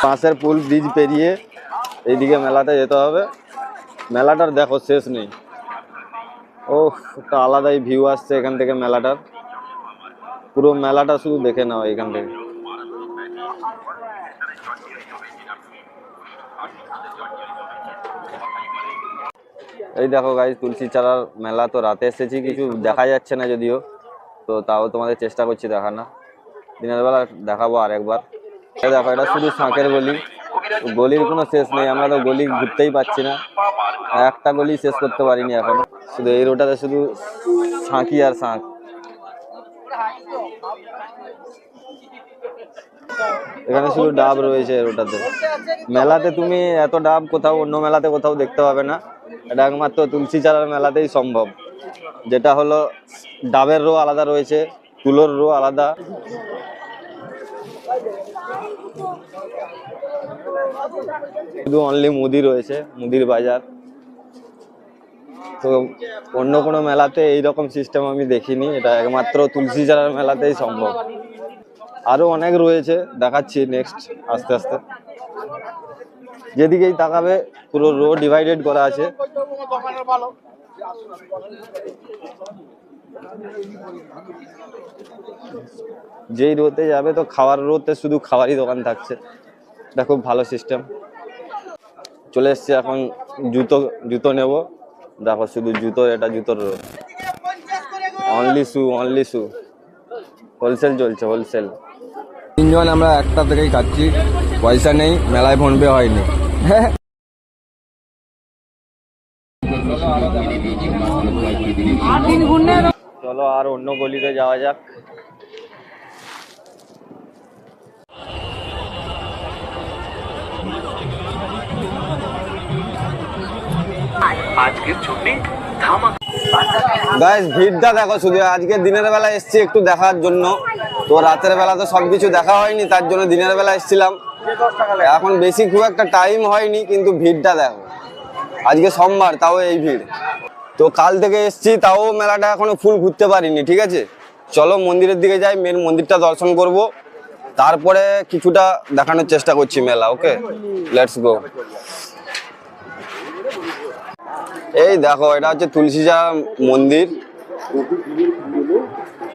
বাঁশের পুল ব্রিজ পেরিয়ে এইদিকে মেলাতে যেতে হবে। মেলাটার দেখো শেষ নেই। ও একটা আলাদাই ভিউ আসছে এখান থেকে মেলাটার। পুরো মেলাটা শুধু দেখে নাও এখান থেকে। এই দেখো গাইস, তুলসী চারার মেলা। তো রাতে এসেছি, কিছু দেখা যাচ্ছে না যদিও, তো তাও তোমাদের চেষ্টা করছি দেখানো। দিনের বেলা দেখাবো আরেকবার। এই দেখো, এটা শুধু শাঁখের গলি। গলির কোনো শেষ নেই, আমরা তো গলি ঘুরতেই পাচ্ছি না, একটা গলি শেষ করতে পারিনি এখনো। শুধু এই রোডটাতে শুধু শাঁখই আর শাঁখ। এখানে শুধু ডাব রয়েছে রোডটাতে। মেলাতে তুমি এত ডাব কোথাও অন্য মেলাতে কোথাও দেখতে পাবে না, এটা একমাত্র তুলসী চারার মেলাতেই সম্ভব। যেটা হলো ডাবের রো আলাদা রয়েছে, তুলোর রো আলাদা। শুধু অনলি মুদি রয়েছে, মুদির বাজার। তো অন্য কোনো মেলাতে এইরকম সিস্টেম আমি দেখিনি, এটা একমাত্র তুলসী চারার মেলাতেই সম্ভব। আরো অনেক রয়েছে, দেখাচ্ছি নেক্সট আস্তে আস্তে। যেদিকেই তাকাবে পুরো রো ডিভাইডেড করা আছে। যেই রোতে যাবে তো খাওয়ার রোতে শুধু খাবারই দোকান থাকছে, এটা খুব ভালো সিস্টেম। চলে এসছি এখন জুতো নেব। দেখো শুধু জুতো, এটা জুতোর রো। অনলি শু, অনলি শু। হোলসেল চলছে, হোলসেল। তিনজন আমরা একটা থেকেই খাচ্ছি, পয়সা নেই, মেলায় ফোন পে হয়নি। চলো আর অন্য গলিতে যাওয়া যাক। আজকের ছুটি গাইস, ভিড়টা দেখো শুধু। আজকে দিনের বেলা এসছি একটু দেখার জন্য, তো রাতের বেলা তো সবকিছু দেখা হয়নি, তার জন্য দিনের বেলা এসছিলাম। এখন বেশি খুব একটা টাইম হয়নি, কিন্তু ভিড়টা দেখো। আজকে সোমবার, তাও এই ভিড়। তো কাল থেকে এসছি, তাও মেলাটা এখনো ফুল ঘুরতে পারিনি। ঠিক আছে, চলো মন্দিরের দিকে যাই, মেন মন্দিরটা দর্শন করব, তারপরে কিছুটা দেখানোর চেষ্টা করছি মেলা। ওকে, লেটস গো। এই দেখো, এটা হচ্ছে তুলসী চারা মন্দির।